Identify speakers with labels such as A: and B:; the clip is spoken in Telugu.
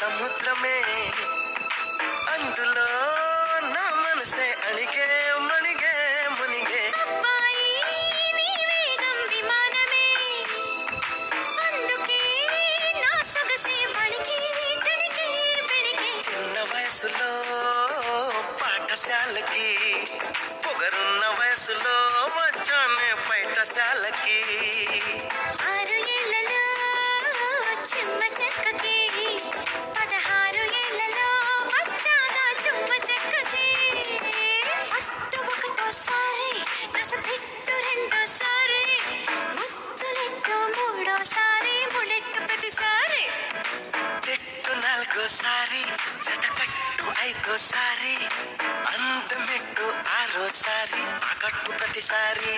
A: సముద్రమే అందులో నా మనసే అణిగే మణిగే మునిగే
B: అబ్బాయి నీ వేగం విమానమే అందుకే నా సొగసే వణికి చణికి బెణికి
A: చిన్న వయసులో పాఠశాలకి పొగరున్న వయసులో వచ్చానే బయటశాలకి
B: 6 ఏళ్లలో చెమ్మ చెక్కకి 16 ఏళ్లలో వచ్చాగా చుమ్మ చెక్కకి అట్టు ఒకటోసారి నసపెట్టు రెండోసారి ముద్దులెట్టు మూడోసారి ముడెట్టు ప్రతిసారి
A: పెట్టు నాలుగోసారి జతకట్టు ఐదోసారి అందమెట్టు ఆరోసారి పగట్టు ప్రతిసారి